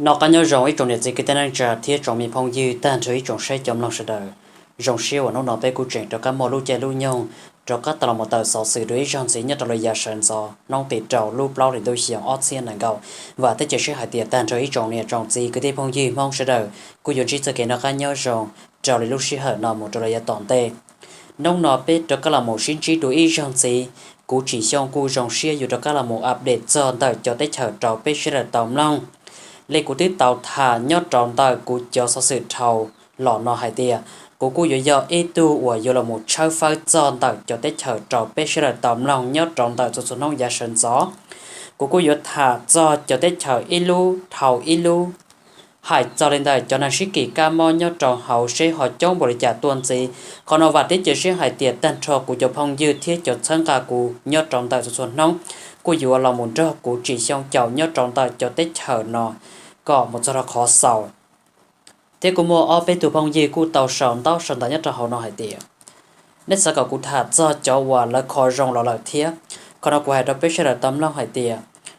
nó cá nhau rong ấy trong này gì cái tên anh trả thiết trong miền phong dư tan chơi trong xe chấm lòng sẽ đời rong siêu và nó bé cú chuyện cho các mò lu chơi lu nhau cho các tàu một tàu sáu sự đối trong gì nhất là lời sản do nông tiệt trầu lu bao để đôi xiang ót xiên nàng gạo và tới chơi hải tiệt tan chơi trong này trong gì cái tên phong dư mong sẽ đời cú dùng chỉ sự kiện nó cá nhau rong trầu để lu xí hở nó một trò lời toàn tệ nông nó biết cho các là một sinh trí đối trong gì cú chỉ xong cú rong siêu dù cho các là một update cho tới chờ trầu biết sẽ là tổng long lê cụ tiết tàu thả nhớ tròn tàu cụ cho số sự thầu lọ nọ hai tia cụ do e tu và do là một chơi phơi tròn tàu cho tết chờ trò bé sẽ là tầm lòng nhớ tròn tàu cho số nông gia sơn gió cụ do thả cho tết chờ ilu thầu ilu hải cho lên đây cho nên sĩ kỳ ca mò nhớ tròn hậu sẽ họ chống bồi trả tuần gì còn nó và tết chờ sẽ hải tiệt tan cho cụ cho phong dư thiết cho thân cả cụ nhớ tròn tàu cho số nông cụ do là một trò cụ chỉ xong chậu nhớ tròn tàu cho tết chờ nọ có một số khó sầu thế cũng mua ở bên tụ phong gì cũng tàu sòn tại nhất là họ nói hay tiền nên sẽ có cũng thà cho hòa là khó rong là thiệt còn nó cũng hay đó biết là tấm lòng hay tiền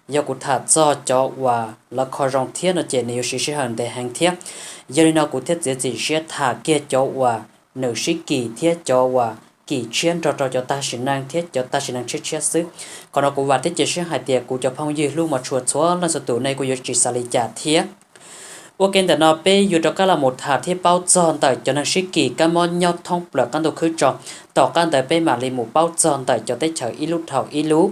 do cũng thà cho hòa là khó rong thiệt nó chỉ nhiều sự hơn để hàng thiệt do nên nó cũng thiết gì sẽ thà kia cho hòa nữ sĩ kỳ thiết cho hòa kỳ chuyên cho ta sinh năng thiết cho ta sinh năng chết sức còn nó cũng và thiết chỉ sẽ hai tiền cũng cho phong gì luôn mà chuột số là số tụ này cũng chỉ xả lý trả thiết ok để nó bé dù cho các là một hạt thiết bao tròn tại cho năng sĩ kỳ các món nhau thông là căn đồ khứ tròn tỏ căn tại bé mà lên một bao tròn tại cho tới chờ ít lúc thầu ít lúc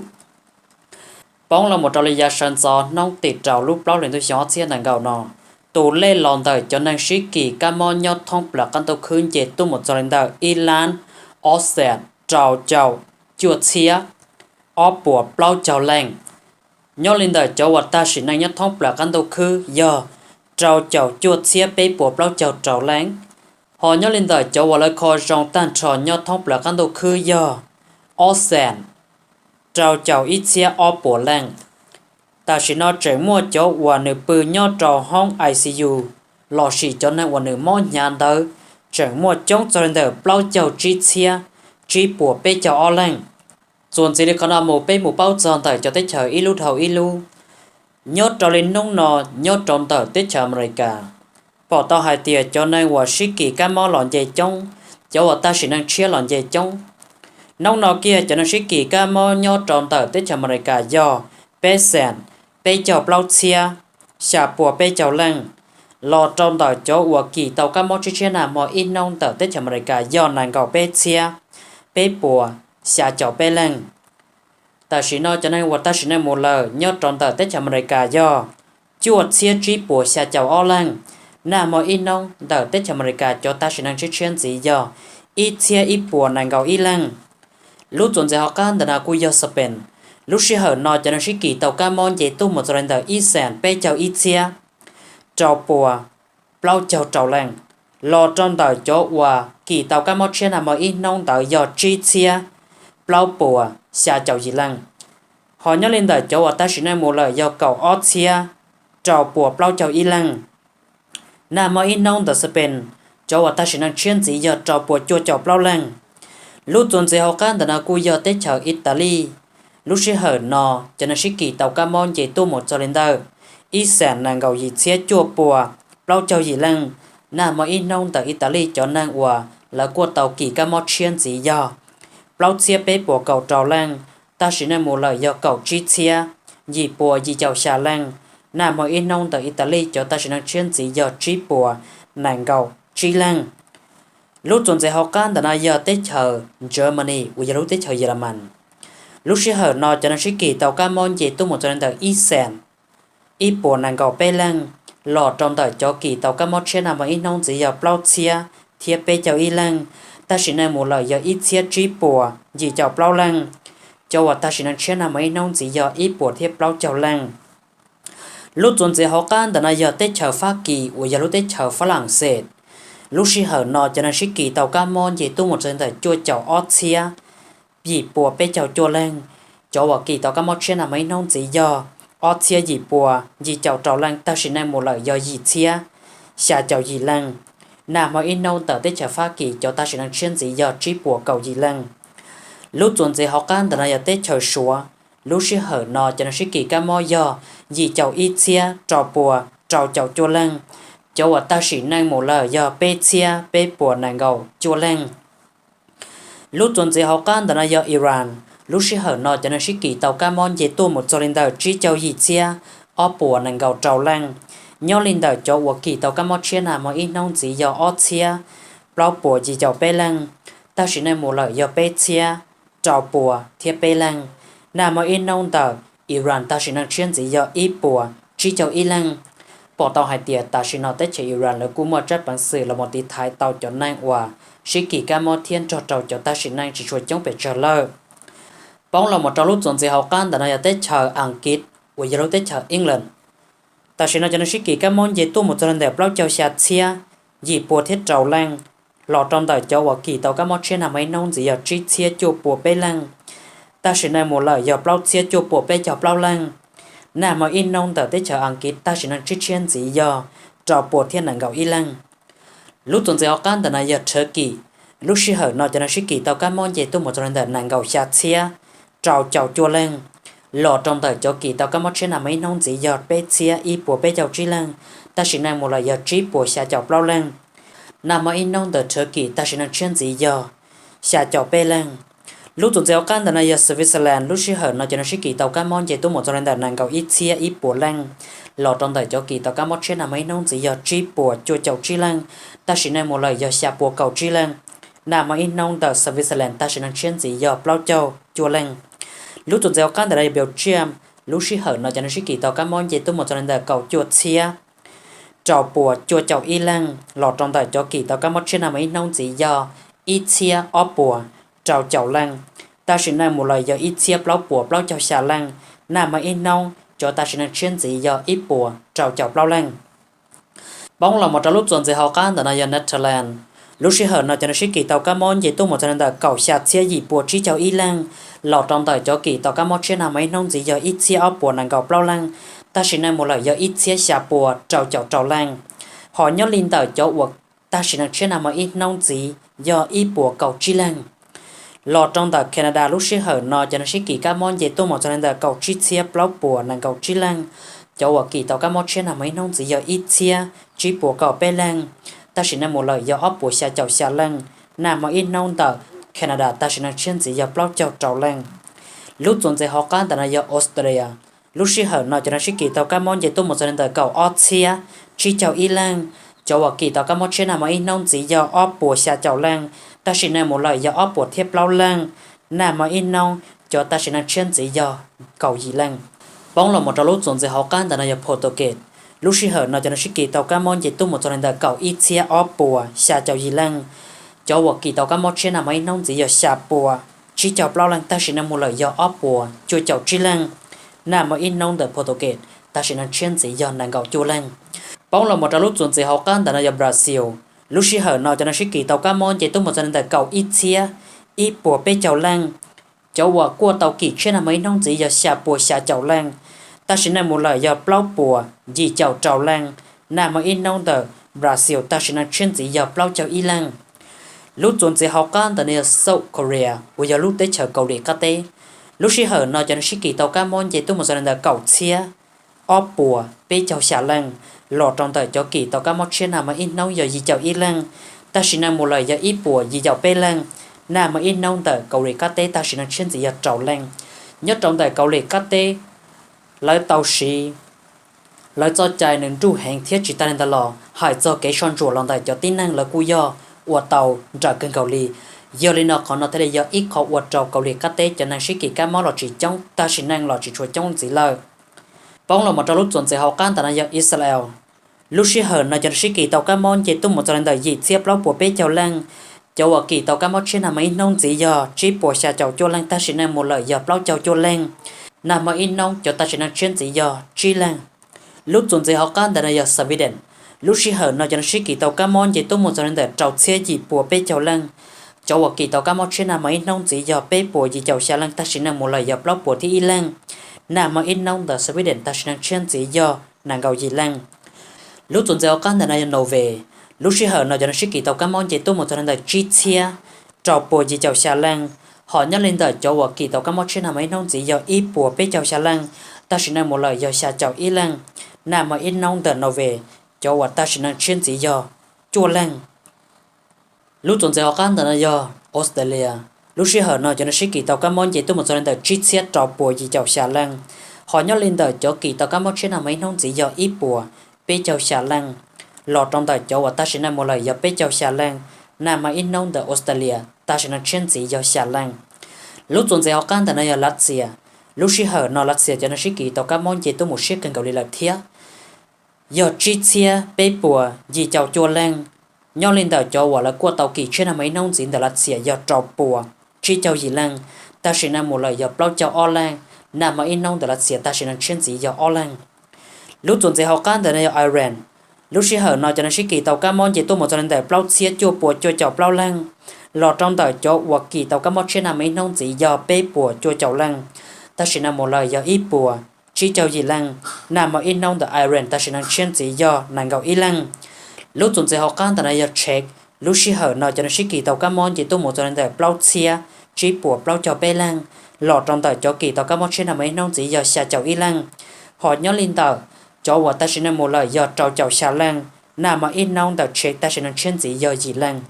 bóng là một trò lý gia sân gió nông tịt trào lúc bao lên tôi xóa chiên nàng gạo nọ tụ lên lòn tại cho năng sĩ kỳ các món nhau thông là căn đồ khứ chế tu một trò lên đời Iran Ocean trào chuột chia ó bùa bao trào lành nhau lên đời cho vật ta chỉ năng nhất thông là căn đồ khứ giờ trâu chuột xía bế bộ bao trâu láng họ nhớ lên đời cho vào lời kho rong tan trò nhớ thông là căn đồ khư do ocean trâu ít xía ở bộ láng ta chỉ nói trẻ mua cho vào nửa bự nhớ trò hong ICU lò xì cho nên vào nửa món nhà đời trẻ mua chống cho lên đời bao chỉ xía chỉ bộ bế ở láng rồi chỉ để con một bế một bao tròn tại cho tới chờ ilu nhớ trò lên nông nọ nhớ tròn tờ tết chờ America bỏ tao hai tiền cho nên hòa sĩ kỳ cá mò lòn dày trong cho hòa ta chỉ năng chia lòn dày trong nông nọ kia cho nên sĩ kỳ cá mò nhớ tròn tờ tết chờ America do bé sẹn bé chào bao chia xả bùa bé chào lăng lò tròn tờ cho hòa kỳ tàu cá mò chia nào mò in nông tờ tết chờ America do nàng cầu bé chia bé bùa xả chào bé lăng ta chỉ nói cho nên ta chỉ nói một lời nhớ tròn tờ tết chào America do chuột xia trí bùa xa chào o lăng nà mọi in nông tờ tết chào America cho ta chỉ năng chết chuyên gì do ít xia ít bùa nàng gạo ít lăng lúc chuẩn giờ họ can là cú do Spain lúc xưa hở nói cho nên sĩ kỳ tàu ca mòn dễ tu một rồi tờ ít sàn pe chào ít xia chào bùa bao chào lăng lo tròn tờ cho hòa kỳ tàu ca mòn trên là mọi in nông tờ do chi xia bao bùa xa chào gì lăng họ nhớ lên đời cho ta chỉ nói một lời do cầu Austria chào bùa bao chào y lăng nà mà in nông tờ Spain cho ta chỉ nói chuyên gì do chào bùa chua chào bao lăng lúc tuần gì họ can là cú do tết chào Italy lúc sẽ hở nọ cho nên sĩ kỳ tàu Camon chỉ tu một cho lên đời y sản nàng gầu gì xe chua bùa bao chào gì lăng nà mà in nông tờ Italy cho nàng hòa là của tàu kỳ Camon chuyên gì do bao chia bế bộ cầu trào lăng ta chỉ nói một lời do cầu chi chia gì bùa gì chào xà lăng nà mọi in nông tại Italy cho ta chỉ nói chuyên gì do chi bùa nàng cầu chi lăng lúc tuần sẽ học can là do tết chờ Germany và giờ lúc tết chờ Việt Nam lúc sẽ hở nọ cho nên sĩ kỳ tàu Camon gì tu một cho nên tờ Isen ít bùa nàng cầu bê lăng lọ trong tờ cho kỳ tàu Camon trên nằm in nông gì do bao chia thiệp bê chào y lăng ta chỉ nói một lời do ít thiết trí bùa gì chào bao lăng cho ta chỉ nói chuyện là mấy nông chỉ do ít bùa thiết bao chào lăng lúc tuần sẽ học can là do tết chờ Hoa Kỳ và giờ lúc tết chờ Pháp Lăng Sệt lúc sĩ hở nọ cho nên sĩ kỳ tàu Camon gì tu một trận thời chua chào Austria gì bùa bê chào chua lăng cho kỳ tàu Camon chuyện là mấy nông chỉ do Austria gì bùa gì chào lăng ta chỉ nói một lời do gì chia xả chào gì lăng nà mà in nông tờ tết chờ Hoa Kỳ cho ta chỉ năng chuyên gì do trí bùa cầu gì lăng lúc tuần gì học can là tết chờ xúa lúc sĩ hở nọ cho nên sĩ kỳ ca mò do gì chào ít xia trò bùa trào chào chua lăng cho ở ta sĩ năng một lời do bê chia bê bùa nàng gầu chua lăng lúc tuần gì học can đó là do Iran lúc sĩ hở nọ cho nên sĩ kỳ tàu ca món dễ tu một cho linh đời chỉ châu gì chia ở bùa nàng gầu trào lăng nhau linh đời cho ở kỳ tàu ca món chia nào mà ít nông gì do ở chia bao bùa gì cho bê lăng ta sĩ năng một lời do bê chia trào bùa thiết bê lăng nào mà ít nông tờ Iran ta sĩ năng chuyên gì do ít bùa chỉ châu ít lăng bỏ tàu hai tiệt ta sĩ nói tới chế Iran là cú mua chất bản sự là một tí thái tàu cho năng hòa sĩ kỳ ca mô thiên cho trâu cho ta sĩ năng chỉ chuột chống bị chờ lơ bóng là một trâu lúc dọn gì học can đã nói tới chờ Anh Kít và giờ tới chờ England ta sĩ nói cho nó sĩ kỳ ca môn dễ tu một lần đẹp lâu châu xạt xia dì bùa thiết trâu lăng lọ trong đời cho hòa kỳ tàu ca mô trên là mấy nông gì giờ trí xia chua bùa bê lăng ta sĩ nói một lời giờ lâu xia chua bùa bê chọc lâu lăng nà mà in nông tờ tới chờ Anh Kít ta sĩ nói trí chiên gì giờ trò bùa thiên nặng gạo y lăng lúc tuần giờ can đã nói giờ Turkey lúc sĩ hở nói cho nó sĩ kỳ tàu ca môn dễ tu một lần đẹp nặng gạo xạt xia trào chào chua lăng lọ trong đời cho kỳ tàu ca mô trên là mấy nông gì giờ bê chia y bùa bê chào trí lăng ta sĩ năng một lời giờ trí bùa xa chào bao lăng nà mà in nông đời chờ kỳ ta sĩ năng chuyên gì giờ xa chào bê lăng lúc tuần giờ can đã nói giờ Switzerland lúc sĩ hở nói cho nó sĩ kỳ tàu ca môn dễ tu một lần đẹp nặng gạo y chia y bùa lăng lọ trong đời cho kỳ tàu ca mô trên là mấy nông gì giờ trí bùa chua chào trí lăng ta sĩ năng một lời giờ xa bùa cầu trí lăng nà mà in nông đời Switzerland ta sĩ năng chuyên gì giờ bao chào chua lăng lúc tuần giờ can tại Belgium lúc sĩ hở nói cho nó sĩ kỳ tàu ca món dễ tu một cho nên là cầu chuột xia trào bùa chuột chào y lăng lọt trong đời cho kỳ tàu ca món trên là mấy nông gì do ít xia ó bùa trào chào lăng ta sẽ nói một lời do ít xia bao bùa bao chào xà lăng nằm mà in nông cho ta sẽ nói chuyên gì do ít bùa trào chào bao lăng bóng là một trong lúc tuần giờ họ can tại Netherlands lúc sĩ hở nói cho nó sĩ kỳ tàu ca món dễ tu một cho nên là cầu xà xia gì bùa chỉ chào y lăng lọt trong đời cho kỳ tàu cá mò trên là mấy nông gì giờ ít xia áo bùa nàng gạo bao lăng ta chỉ nên một lời giờ ít xia xà bùa trào chảo trào lăng họ nhớ linh đời cho uộc ta chỉ nên trên là mấy ít nông gì giờ ít bùa cầu chi lăng lọt trong đời Canada lúc sĩ hở nói cho nó sĩ kỳ cá mò dễ tu một cho nên là cầu chi xia bao bùa nàng gạo chi lăng cho uộc kỳ tàu cá mò trên là mấy nông gì giờ ít xia chi bùa cầu bê lăng ta chỉ nên một lời giờ áo bùa xà chảo xà lăng nằm mà ít nông đời Canada ta sẽ nói chuyện gì giờ bao chào trào lăng lúc tuần giờ họ can tại là Australia lúc sĩ hở nói cho nó sĩ kỳ tàu cá món dễ tu một lần đời cầu Australia chỉ chào y lăng cho vào kỳ tàu cá món trên là mấy nông gì giờ áo bùa xa chào lăng ta sẽ nói một lời giờ áo bùa thiếp lao lăng nằm mà in nông cho ta sẽ nói chuyện gì giờ cầu gì lăng bóng là một trong lúc tuần giờ họ can tại là Portugal lúc sĩ hở nói cho nó sĩ kỳ tàu cá món dễ tu một lần đời cầu Italia áo bùa xa chào gì lăng cho vợ kỳ tàu cá mò trên là mấy nông gì giờ xà bùa chỉ chào bao lần ta sẽ nằm một lời giờ ốp bùa cho chào chi lăng nằm ở in nông đời Portugal ta sẽ nằm trên gì giờ nàng gạo chua lăng bóng là một trong lúc tuần gì học can tại là Brazil lúc sĩ hở nói cho nó sĩ kỳ tàu cá mò chỉ tu một lần đời cầu Italia ít bùa bê chào lăng cho vợ qua tàu kỳ trên là mấy nông gì giờ xà bùa xà chào lăng ta sẽ nằm một lời giờ bao bùa gì chào chào lăng nằm ở in nông đời Brazil ta sẽ nằm trên gì giờ bao chào y lăng lúc tuần giờ học can tại South Korea bây giờ lúc tới chờ cầu để cắt tê lúc sĩ hở nói cho nó sĩ kỳ tàu cá món dễ tu một lần là cầu chia óp bùa bê chào xả lăng lọt trong tờ cho kỳ tàu cá món trên nào mà in nông giờ gì chào y lăng ta chỉ năng một lời giờ ít bùa gì chào bê lăng nào mà in nông tờ cầu để cắt tê ta chỉ năng trên gì giờ trầu lăng nhất trong tờ cầu để cắt tê lấy tàu xì lấy cho chạy nên trụ hàng thiết chỉ ta nên ta lò hải cho cái son rùa lòng tờ cho tin năng là cú do uất tàu trả cơn cầu lì giờ lên nó còn nó thấy giờ ít khó uất trâu cầu lì cắt tê cho nên sĩ kỳ cá mó là chỉ trong ta chỉ năng là chỉ chuột trong gì lời bóng là một trong lúc tuần sẽ học can tại giờ Israel lúc sĩ hở nó cho sĩ kỳ tàu cá món chỉ tung một trong đời gì xếp lóc của bé chào lăng cho ở kỳ tàu cá mó trên là mấy nông gì giờ chỉ bỏ xa chào cho lăng ta chỉ năng một lời giờ lóc chào cho lăng nằm mà in nông cho ta chỉ năng trên gì giờ chi lăng lúc tuần sẽ học can tại giờ Sweden lúc sĩ hở nói cho nó sĩ kỳ tàu cá món chỉ tung một cho nên để trâu xe gì bùa bê chào lăng cho ở kỳ tàu cá món trên là mấy nông gì giờ bê bùa gì chào xa lăng ta chỉ năng một lời giờ lóc bùa thì y lăng nằm mà in nông đã sẽ biết đến ta chỉ năng trên gì giờ nàng gạo gì lăng lúc tuần giờ can tại Norway lúc sĩ hở nói cho nó sĩ kỳ tàu cá món chỉ tung một cho nên để chi chia trâu bùa gì chào xa lăng họ nhắc lên đời cho ở kỳ tàu cá món trên là mấy nông gì giờ ít bùa bê chào xa lăng ta chỉ năng một lời giờ xa chào y lăng nằm mà ít nông tờ nó về cho vật ta sẽ năng chuyên chỉ do chua lăng lúc tuần sẽ học ăn tờ nó do Australia lúc xưa họ nói cho nó sẽ kỳ tàu các món gì tôi một số lần tờ chít xét trò bùa gì chào xà lăng họ nhớ lên tờ cho kỳ tàu các món trên nào mấy nông chỉ do ít bùa bê chào xà lăng lọt trong tờ cho vật ta sẽ năng một lời do bê chào xà lăng nằm mà ít nông tờ Australia ta sẽ năng chuyên chỉ do xà lăng lúc tuần sẽ học ăn tờ nó do Latvia lúc xưa họ nói Latvia cho nó sẽ kỳ tàu các món gì tôi một số cần cầu đi làm thiệt giờ chi chia bê bùa gì chào chua lăng nhau lên tàu cho quả là qua tàu kỳ trên là mấy nông diễn tàu lát xỉa giờ trò bùa chi chào gì lăng ta sẽ nằm một lời giờ bao chào o lăng nằm mà in nông tàu lát xỉa ta sẽ nằm chuyên gì giờ o lăng lúc tuần sẽ học can tàu này Iran lúc xưa hở nói cho nó sẽ kỳ tàu cá món gì tôi một cho nên tàu bao xỉa chua bùa chua chào bao lăng lọt trong tàu cho quả kỳ tàu cá món trên là mấy nông gì giờ bê bùa chua chào lăng ta sẽ nằm một lời giờ ít bùa chi chào gì lăng nằm mà in nông tàu Iran ta sẽ nằm chuyên gì giờ nàng gạo ít lăng lúc tuần sẽ học can tàu này check lúc xưa hở nói cho nó sẽ kỳ tàu cá món chỉ tôi một cho nên tàu bao xia chỉ bùa bao cho bê lăng lọt trong tàu cho kỳ tàu cá món trên là mấy nông chỉ giờ xà chào y lăng họ nhớ lên tàu cho vợ ta sẽ một lời giờ trâu chào xà lăng nằm mà in nông tàu check ta sẽ nói trên chỉ giờ gì lăng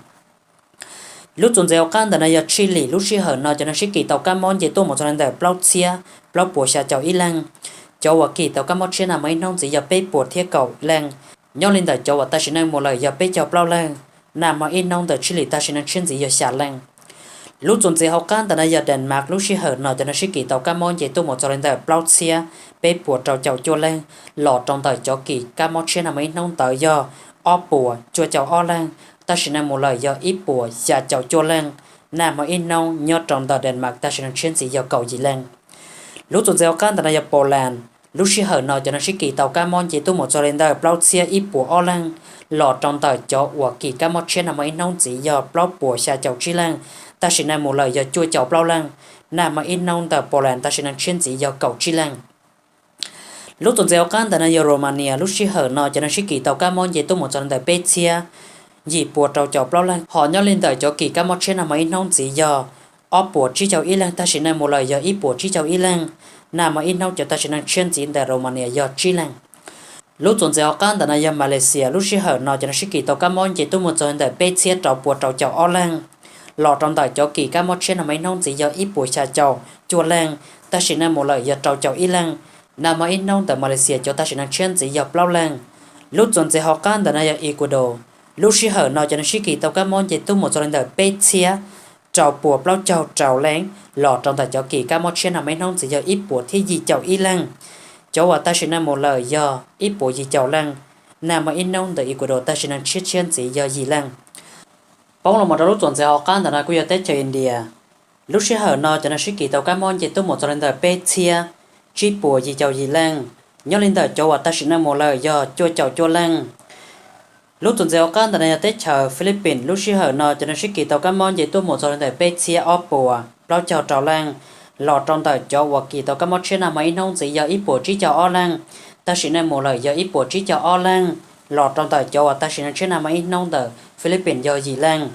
lúc tuần sẽ học can tàu này Chile lúc xưa hở nói cho nó sẽ kỳ tàu cá món chỉ tôi một cho nên tàu bao xia bao bùa xà chào y lăng cho vợ kỳ tàu cá món trên là mấy nông chỉ giờ bê bùa thiết cầu lăng nhớ lên tàu cho vợ ta sẽ một lời giờ bê chào bao lăng nằm mà in nông tờ Chile ta sẽ năng chuyên gì giờ xả lăng lúc tuần sẽ học can tờ này giờ Denmark lúc xưa hở nói cho nó sẽ kỳ tàu cá món gì tôi một cho lên tờ Plausia bê bùa trâu chào chua lăng lọt trong tờ cho kỳ cá món trên là mấy nông tờ do o bùa chua chào o lăng ta sẽ năng một lời giờ ít bùa xả chào chua lăng nằm mà in nông nhớ trong tờ Denmark ta sẽ năng chuyên gì giờ cầu gì lăng lúc tuần sẽ học can tờ này giờ Poland lúc xưa hở nói cho nó sẽ kỳ tàu cá món gì tôi một cho lên tờ Plausia ít bùa o lăng lọt trong tờ cho của kỳ cá món trên là mấy nông chỉ do bao bùa xa chậu chi lăng ta sẽ nằm một lời do chua chậu bao lăng nằm mà in nông tờ Poland ta sẽ nằm chuyên chỉ do cầu chi lăng lúc tuần gieo can tờ này do Romania lúc xí hở nọ cho nên sĩ kỳ tàu cá món gì tôi một trận tờ Petia dì bùa trâu chậu bao lăng họ nhau lên tờ cho kỳ cá món trên là mấy nông chỉ do ở bùa chi chậu y lăng ta sẽ nằm một lời do ít bùa chi chậu y lăng nằm mà in nông cho ta sẽ nằm chuyên chỉ tờ Romania do chi lăng lúc tuần sẽ học can tờ này Malaysia lúc xí hở nọ cho nó sĩ kỳ tàu cá món chỉ tôi một trận tờ Petia trâu bùa trâu chậu ở lăng lọ trong tờ cho kỳ cá món trên là mấy nông chỉ do ít bùa xa chậu chua lăng ta sẽ nằm một lời do trâu chậu y lăng nằm mà in nông tờ Malaysia cho ta sẽ nằm chuyên chỉ do bao lăng lúc tuần sẽ học can tờ này Ecuador lúc xí hở nọ cho nó sĩ kỳ tàu cá món chỉ tôi một trận tờ Petia trâu bùa bao chậu trâu lăng lọ trong tờ cho kỳ cá món trên là mấy nông chỉ do ít bùa thì gì chậu y lăng choว่าta sẽ nằm một lời do ít bộ gì chào lăng nằm mà in nông từ Ecuador ta sẽ nằm chiết chiên chỉ do gì lăng bóng là một lúc tuần sẽ học can là quy tết cho India lúc sẽ hở nọ cho nó sẽ kỳ tàu cá món chỉ tôi một lần từ Petia chỉ bộ gì chào gì lăng nhớ lên từ choว่าta sẽ nằm một lời do chua chào chua lăng lúc tuần sẽ học can là tết chờ Philippines lúc sẽ hở nọ cho nó sẽ kỳ tàu cá món chỉ tôi một lần từ Petia Oppo bao chào chào lăng lọt trong tờ cho hoặc kỳ tàu cá món trên là mấy nông chỉ do ít bộ trí cho o lăng ta sẽ nên một lời do ít bộ trí cho o lăng lọt trong tờ cho ta sẽ nên trên là mấy nông tờ Philippines do gì lăng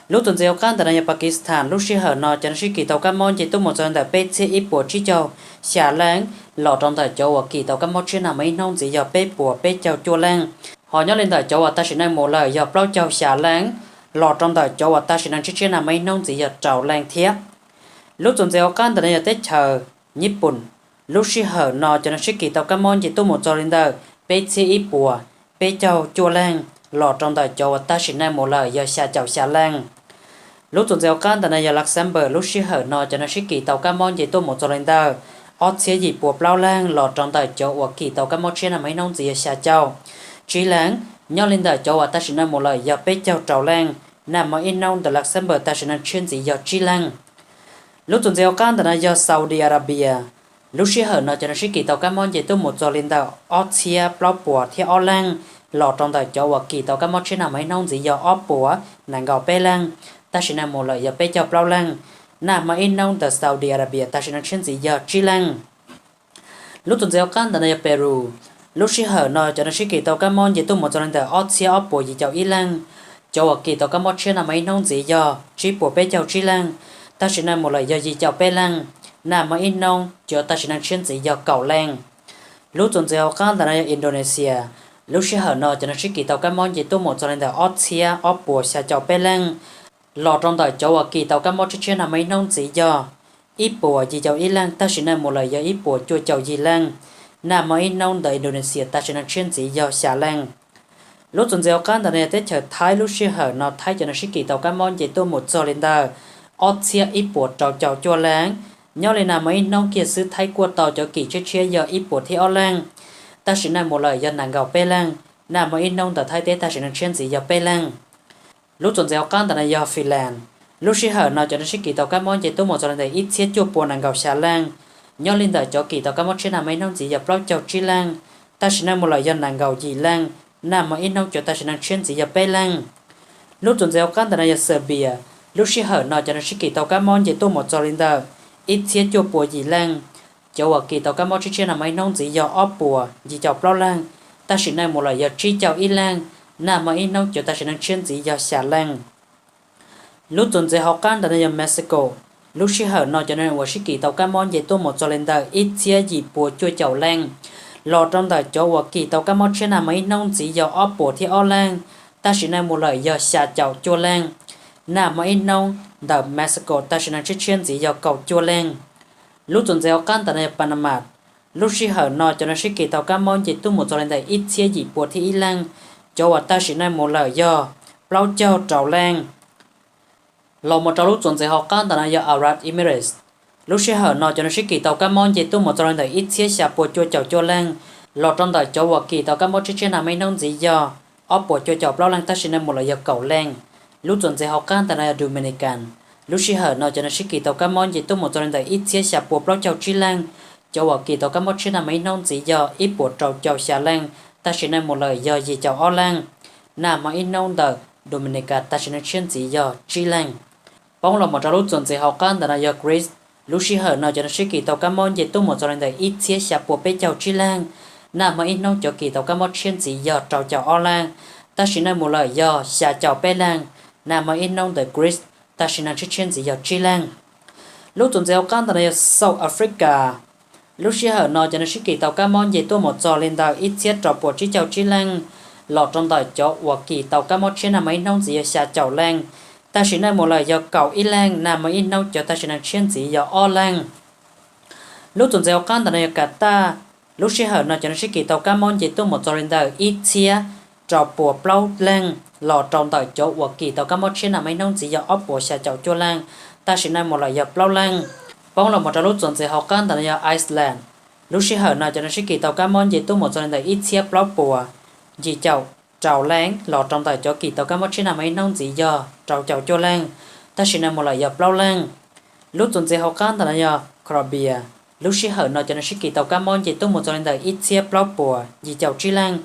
lúc tuần gieo can tờ này Pakistan lúc sẽ hở nọ cho nó sẽ kỳ tàu cá món chỉ tôi một trận tờ PT ít bộ trí cho xả lăng lọt trong tờ cho hoặc kỳ tàu cá món trên là mấy nông chỉ do bê bùa bê cho chua lăng họ nhớ lên tờ cho ta sẽ nên một lời do bao cho xả lăng lọt trong tờ cho ta sẽ nên trên là mấy nông chỉ do trào lăng thiếp lúc tuần gieo can tờ này tết chờ Nhật Bản lúc xí hở nọ cho nó sẽ kỳ tàu cá món chỉ tôi một cho lên tờ PT ít bùa bê cho chua lăng lọt trong tờ cho ta sẽ nên một lời do xả chậu xả lăng lúc tuần gieo can tờ này Luxembourg lúc xí hở nọ cho nó sẽ kỳ tàu cá món chỉ tôi một cho lên tờ Austria gì bùa bao lăng lọt trong tờ cho kỳ tàu cá món trên là mấy nông gì xả chậu chỉ láng nhau lên tờ cho ta sẽ nên một lời do bê cho trầu lăng nằm ở in nông tờ Luxembourg ta sẽ nên chuyên gì do chỉ lăng lúc tuần gieo can tờ này do Saudi Arabia lúc xí hở nọ cho nó sẽ kỳ tàu cá món chỉ tôi một cho lên tờ Austria bao bùa theo o lăng lọt trong tờ cho kỳ tàu cá món trên là mấy nông gì do o bùa nàng gạo bê lăng ta sẽ nên một lời do bê cho bao lăng nằm ở in nông tờ Saudi Arabia ta sẽ nên chuyên gì do chỉ lăng lúc tuần gieo can tờ này Peru lúc xí hở nọ cho nó sẽ kỳ tàu cá món chỉ tôi một cho lên tờ Austria o bùa gì cho y lăng cho kỳ tàu cá món trên là mấy nông gì do chỉ bùa bê cho chỉ lăng ta sẽ nên một lời do gì cho bê lăng nằm ở in nông cho ta sẽ nên chuyên gì do cầu lăng lúc tuần sau kan tại này Indonesia lúc sẽ hở nọ cho nó sẽ kỳ tàu cái món gì tôi một cho nên là Australia Oppo sẽ cho bé lăng lò trong đời cho kỳ tàu cái món trên là mấy nông chỉ do ít bộ gì cho ít lăng ta chỉ nên một lời do ít bộ cho cháu gì lăng nà mấy nông đời Indonesia ta chỉ nên chuyên chỉ do xả lăng lúc tuần sau kan tại này tết chờ Thái lúc sẽ hở nọ Thái cho nó sẽ kỳ tàu cái món gì tôi một cho nên là Australia ít bộ cháu cho lăng nhau lên là mấy nông kia xứ Thái qua tàu cho kỳ chế do ít bộ thì ở lăng ta chỉ nên một lời do nàng gạo bê lăng nà mà in nông tại Thái tế ta chỉ nên chuyên gì do bê lăng lúc tuần sau kan tại này do Finland lúc sẽ hở nào cho nó sẽ kỳ tàu các món chế tôi một cho nên ít thiết cho buồn nàng gạo xà lăng nhau lên tại cho kỳ tàu các món trên là mấy nông gì do bao châu chi lăng ta chỉ nên một lời do nàng gạo gì lăng nà mà in nông cho ta chỉ nên chuyên gì do bê lăng lúc tuần sau kan tại này do Serbia lúc sẽ hở nào cho nó sẽ kỳ tàu các món chế tôi một cho nên ít thiết cho buồn gì lăng cho ở kỳ tàu các món trên là mấy nông gì do Oppo gì cho bao lăng ta chỉ nên một lời do chi chào ít lăng nà mà ít nông cho ta chỉ nên chuyên gì do xả lăng lúc tuần sau học can tại nơi Mexico lúc sẽ hở nó cho nên我是kỳ tàu các món gì tôi một cho lên đời ít chia gì bùa chua chảo lăng lò trong đời cho ở kỳ tàu các món trên là mấy nông gì do Oppo thì ở lăng ta chỉ nên một lời do xả chảo chua lăng nà mà ít nông đời Mexico ta chỉ nên chuyên gì do cầu chua lăng lúc tuần sau can tại nơi Panama lúc sẽ hở nó cho nó sẽ kỳ tàu các món gì tôi một cho lên đời ít chia gì bùa thì ít lăng cho ở ta chỉ nên một lời do bao châu trào lăng lò một trâu lúc tuần sau can tại nơi Arab Emirates lúc sẽ hở nó cho nó sẽ kỳ tàu các món gì tôi một cho lên đời ít chia xả bùa chua chảo chua lăng lò trong đời cho ở kỳ tàu các món trên là mấy nông gì do Oppo chua chảo bao lăng ta chỉ nên một lời do cầu lăng lúc tuần sau can tại nơi Dominican lúc sẽ hở nó cho nó sẽ kỳ tàu các món gì tôi một cho nên đời ít chia xả bùa bao châu chi lăng cho ở kỳ tàu các món trên là mấy nông gì do ít bùa trâu chảo xả lăng ta chỉ nên một lời do gì chảo o lăng nà mà ít nông đời Dominica ta chỉ nên chuyên gì do chi lăng bóng là một trò lúc tuần sau can tại nơi Greece lúc sẽ hở nó cho nó sẽ kỳ tàu các món gì tôi một cho nên đời ít chia xả bùa bé chảo chi lăng nà mà ít nông cho kỳ tàu các món chuyên gì do trâu chảo o lăng ta chỉ nên một lời do xả chảo bé lăng nà mà ít nông đời Greece ta chỉ nên chuyên gì do chi lăng lúc tuần sau can tại nơi South Africa lúc sẽ hở nó cho nó sẽ kỳ tàu các món gì tôi một cho lên đời ít chia trò bùa chi chảo chi lăng lọt trong đời cho hoặc kỳ tàu các món trên là mấy nông gì xả chảo lăng ta chỉ nên một lời do cầu ít lăng nà mà ít nông cho ta chỉ nên chuyên gì do o lăng lúc tuần sau can tại nơi Qatar lúc sẽ hở nó cho nó sẽ kỳ tàu các món gì tôi một cho lên đời ít chia trò bùa bao lăng lọt trong đời cho hoặc kỳ tàu các món trên là mấy nông gì do Oppo xả chảo chua lăng ta chỉ nên một lời do bao lăng bóng là một trò lúc tuần sau can tại nơi Iceland lúc sẽ hở nó cho nó sẽ kỳ tàu các món gì tôi một cho nên đời ít chia bao bùa gì chảo trào láng lọt trong tài cho kỳ tàu các món trên là mấy nông gì do trào chảo cho lăng ta chỉ là một lời do bao lăng lúc tuần sau can tại nơi Colombia lúc sẽ hở nó cho nó sẽ kỳ tàu các món gì tôi một cho nên đời ít chia bao bùa gì chảo chi lăng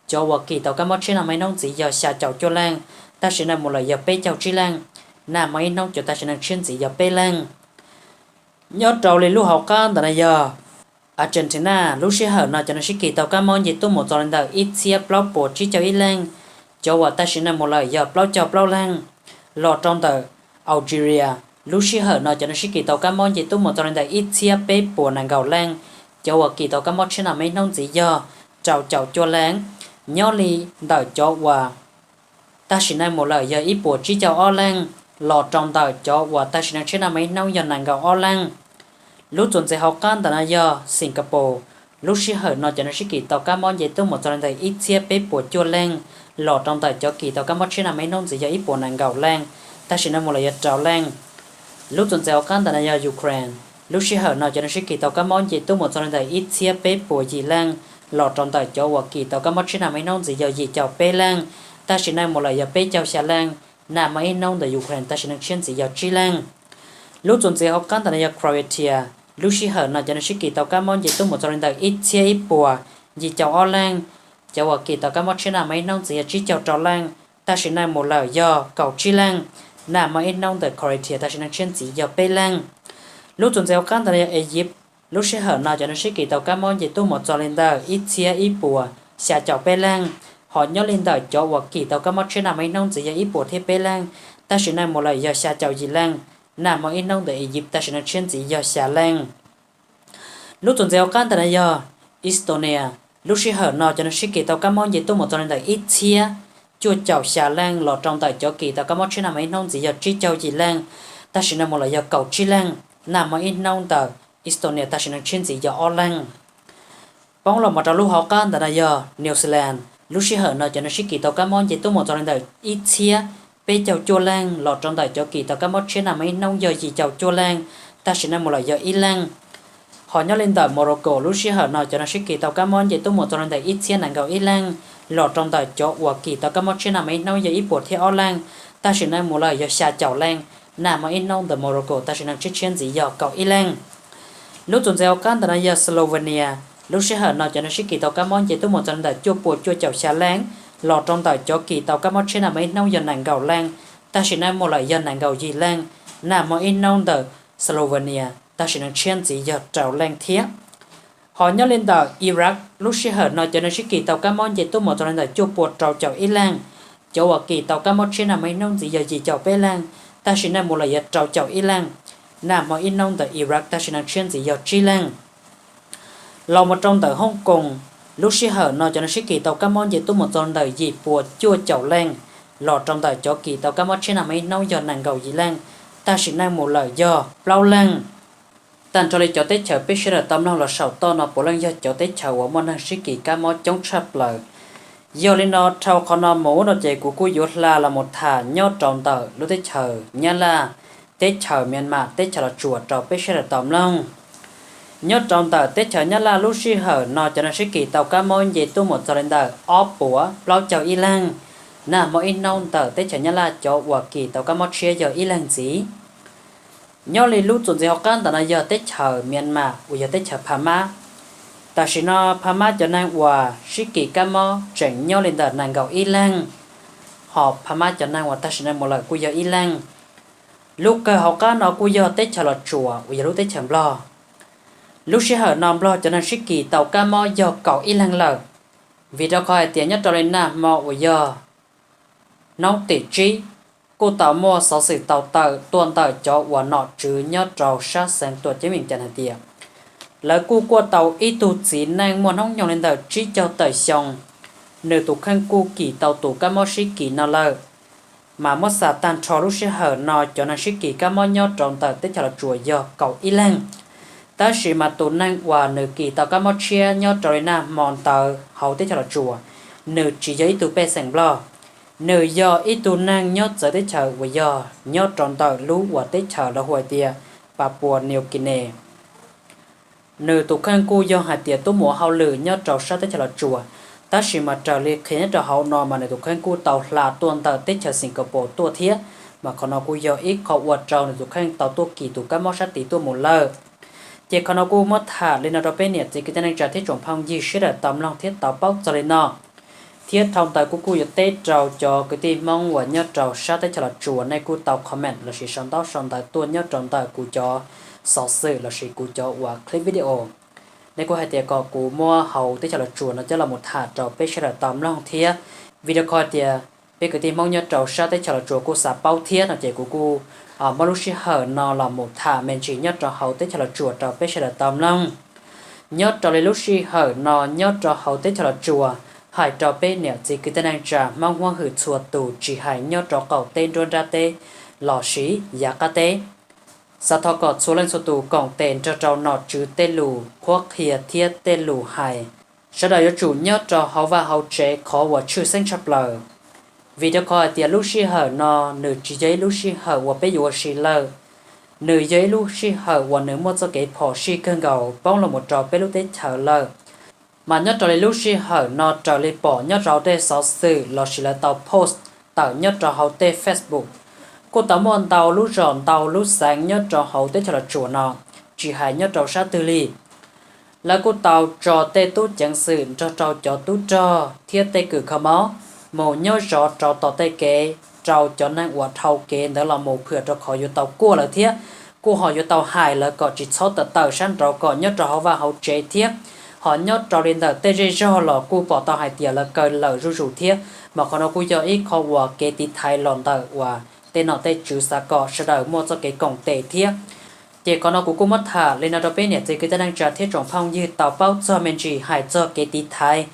cho vào kỳ tàu các món trên là mấy nông gì do xả chảo cho lăng ta chỉ là một lời do bê chảo chi lăng nà mấy nông cho ta chỉ là chuyên gì do bê lăng nhớ trâu lên lúc học can tại này giờ Argentina lúc sẽ hở nó cho nó sẽ kỳ tàu các món gì tôi một cho nên đời ít chia bao bùa chi chảo ít lăng cho vào ta chỉ là một lời giờ bao chảo bao lăng lọt trong tờ Algeria lúc sẽ hở nó cho nó sẽ kỳ tàu các món gì tôi một cho nên đời ít chia bê bùa nàng gạo lăng cho vào kỳ tàu các món trên là mấy nông gì do trào chảo cho láng nhớ li đời cho vào ta chỉ là một lời giờ ít bùa chi chảo o lăng lọt trong tờ cho vào ta chỉ là trên là mấy nông giờ nàng gạo o lăng lúc tuần sau can tại nơi Singapore lúc sẽ hở nó cho nó sẽ kỳ tàu các món gì tôi một cho nên đời ít chia bếp bùa chua lăng lọt trong tài cho kỳ tàu các món trên là mấy nông gì do ít bùa nàng gạo lăng ta chỉ là một lời trào lăng lúc tuần sau can tại nơi Ukraine lúc sẽ hở nó cho nó sẽ kỳ tàu các món gì tôi một cho nên đời ít chia bếp bùa gì lăng lọt trong tài cho hoặc kỳ tàu các món trên là mấy nông gì do gì chào bê lăng ta chỉ là một lời bê chào xà lăng nà mấy nông tại Ukraine ta chỉ là chuyên gì do chi lăng lúc tuần sau can tại nơi Croatia lúc sẽ hở nó cho nó sẽ kỳ tàu các món gì tôi một cho nên đời ít chia ít bùa gì chào o lăng chào ở kỳ tàu các món trên là mấy nông gì chỉ chào trào lăng ta chỉ là một lời do cầu chi lăng nà mấy nông tại Croatia ta chỉ là chuyên gì do bê lăng lúc tuần sau can tại Egypt lúc sẽ hở nó cho nó sẽ kỳ tàu các món gì tôi một cho nên đời ít chia ít bùa xả chào bê lăng họ nhớ lên đời cho ở kỳ tàu các món trên là mấy nông gì ít bùa thế bê lăng ta chỉ là một lời do xả chào gì lăng nà mà ít nông tại Egypt ta sẽ nói chuyên gì do xả lăng lúc tuần sau can tại nơi Estonia lúc xí hở nó cho nó xí kỳ tàu cá món gì tôi một tuần đời ít chia chua chảo xà lang lọt trong tại chỗ kỳ tàu cá món trên nào mấy nông gì giờ chi châu gì lang ta chỉ là một là giờ cầu chi lang nằm mà ít nông tờ Estonia ta chỉ là trên gì giờ o lang bóng là một trò lúc họ can tại đây giờ New Zealand lúc xí hở nó cho nó xí kỳ tàu cá món gì tôi một tuần đời ít chia bây chào chua lang lọt trong tại chỗ kỳ tàu cá món trên nào mấy nông giờ gì chào chua lang ta chỉ là một là giờ ít lang họ nhớ lên tờ Morocco lúc xí hở nó cho nó xí kỳ tàu cá món gì tôi một tuần đời ít chia nàng gạo ít lang lọt trong tại chỗ của kỳ tàu cá món trên nào mấy nông giờ ít bột theo o lang ta chỉ là một là giờ xà chảo lang nằm mà ít nông tờ Morocco ta chỉ là chiếc trên gì giờ cậu ít lang lúc tuần sau can tại đây giờ Slovenia lúc xí hở nó cho nó xí kỳ tàu cá món gì tôi một tuần đời chua bột chua chảo xà lang lọt trong tại chỗ kỳ tàu cá món trên nào mấy nông giờ nàng gạo lang ta chỉ là một là giờ nàng gạo gì lang nằm mà ít nông tờ Slovenia ta chỉ năng chen gì giờ trào lang thiết họ nhớ lên tờ Iraq lúc xí hở nói cho nên xí kỳ tàu cá món gì tôi một tuần là chua bột trào chào Iran chỗ ở kỳ tàu cá món trên là mấy nông gì giờ gì chào Bé Lan ta chỉ năng một là giờ trào chào Iran nằm ở in nông tờ Iraq ta chỉ năng chen gì giờ Tri Lan lòng một trong tờ Hong Kong lúc xí hở nói cho nên xí kỳ tàu cá món gì tôi một tuần là gì bột chua chào lang lọt trong tờ chỗ kỳ tàu cá món trên là mấy nông giờ nàng gầu gì lang ta chỉ năng một lời giờ bao lang tàn cho lấy cho tết chờ biết sẽ tâm lòng là sầu to nó bộ lần do cho tết chờ của món hàng sĩ kỳ cá mó chống sập lời do lên nó trâu con nó mổ nó chạy của cô dốt là một thả nhót tròn tờ lúc tết chờ nhá là tết chờ miền mạc tết chờ là chùa trâu biết sẽ tâm lòng nhót tròn tờ tết chờ nhá là lúc xí hở nó cho nó sĩ kỳ tàu cá mó gì tu một giờ lên tờ óp bủa lo chào y lang nà mỗi nông tờ tết chờ nhá là cho quả kỳ tàu cá mó chia giờ y lang gì nhớ lên lúc tuần sau can tại giờ tết chờ Myanmar bây giờ tết chờ Pama ta chỉ nó Pama cho nên hòa sĩ kỳ cam mò chỉnh nhớ lên đợt nàng gạo Iran họ Pama cho nên hòa ta chỉ nên một lời bây giờ Iran lúc cơ họ can nó bây giờ tết chờ là chùa bây giờ lúc tết chờ lo lúc sẽ hở nằm lo cho nên sĩ kỳ tàu cam mò giờ cậu Iran lờ vì đó coi tiền nhất cho nên nam mò bây giờ nông tỷ trí cô tàu mua sáu sự tàu tờ tuần tờ cho quả nọ chứ nhớ trâu sát sáng tuần chế mình chẳng hạn tiệm lời cô qua tàu ít tu chỉ năng mua nông nhong lên tờ chỉ cho tờ xong nửa tụ khăn cô kỳ tàu tụ cá mò sĩ kỳ nào lờ mà mất xả tan cho lúc sẽ hở nọ cho nên sĩ kỳ cá mò nhớ tròn tờ tết cho là chùa do cậu y lan ta sĩ mà tụ năng quả nửa kỳ tàu cá mò chia nhớ tròn na mòn tờ hậu tết cho là chùa nửa chỉ giấy tụ pe sành lo nửa giờ ít tu năng nhớ giờ tết chờ và giờ nhớ tròn tờ lú và tết chờ là hồi tia và buồn nhiều kỳ nè nửa tụ khăn cô do hạt tiệt tu mùa hao lử nhớ trò sát tết chờ là chùa ta chỉ mà trở liệt khiến cho hao nọ mà nửa tụ khăn cô tàu là tuần tờ tết chờ Singapore tua thiết mà còn nó cô do ít khó vượt trâu nửa tụ khăn tàu tua kỳ tụ cá mò sát tí tua một lơ chỉ còn nó cô mất thả lên nó bên nhiệt thì cái tên trả thiết trồng phong gì sẽ là tầm lòng thiết tàu bóc cho lên nó thiết thông tại của cô tết trâu cho cái tim mong và nhớ trâu sát tết cho là chùa này cô tàu comment là sự sáng tạo sáng tại tuần nhớ trâu tại cô cho sở sự là sự cô cho và clip video này cô hay tiệt có cô mua hậu tết cho là chùa nó cho là một thả trâu bé sẽ là tóm lòng thiết video coi tiệt bé cái tim mong nhớ trâu sát tết cho là chùa cô xả bao thiết là chỉ của cô mà lúc xí hở nó là một thả mình chỉ nhớ trâu hậu tết cho là chùa trâu bé sẽ là tóm lòng nhớ trâu lấy lúc xí hở nó nhớ trâu hậu tết cho là chùa hải trò bên nè chỉ cái tên anh trả mong hoang hử chuột tù chỉ hải nhớ trò cầu tên đôn ra tê lò xí giá cá tê sa thọ cọt số lên số tù cổng tên cho trò nọ chứ tên lù khoác hiệt thiết tên lù hải sau đó chủ nhớ trò hậu và hậu chế khó và chữ sinh chập lờ vì đó coi tiền lúc xí hở nọ nửa chỉ giấy lúc xí hở và bé dùa xí lờ nửa giấy lúc xí hở và nửa một số cái phò xí cơn gầu bông là một trò bé lúc tết chở lờ mà nhớ trò lấy lúc xí hở nó trò lấy bỏ nhớ trò tê sáu sự là chỉ là tàu post tàu nhớ trò hậu tê Facebook cô tàu mòn tàu lúc ròn tàu lúc sáng nhớ trò hậu tê cho là chùa nọ chỉ hay nhớ trò sát tư ly là cô tàu trò tê tốt chẳng sự trò cho tốt trò thiết tê cử khờ máu mồ nhớ trò tàu tê kế trò cho năng quả thầu kế đó là mộtผื่trò khỏi vô tàu cua là thiết cô hỏi vô tàu hải là có chỉ số tàu sang trò có nhớ trò hậu và hậu chế thiết họ nhớ trò lên tờ tê do là cô bỏ tàu hải tiền là cờ lờ rủ thiết mà còn nó cô cho ít khó qua kế tí thái lòn tờ và tên nó tê chữ xa cọ sẽ đợi mua cho cái cổng tệ thiết thì có nó cũng mất thả lên nó đâu bên nhà thì cứ ta đang chờ thiết trọng phong như tàu bao cho mình chỉ hải cho cái tí thái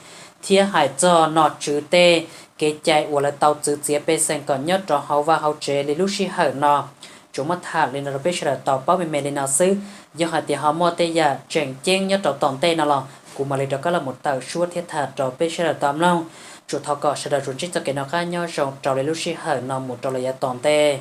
thiết hải cho nó chữ tê cái chạy của là tàu chữ chia bên sen còn nhất cho hậu và hậu chế lên lúc xí hở nó chúng mất thả lên nó đâu bên là tàu bao bên mẹ lên nó xứ do hải thì họ mua tê giờ chèn chén nhất cho tổng tê nó là cũng mà lên đó có là một tàu suốt thiết thả cho bên là tạm long chủ thọ cọ sẽ là chuẩn chỉ cho cái nó khác nhau trong trò lên lúc xí hở nó một trò là tổng tê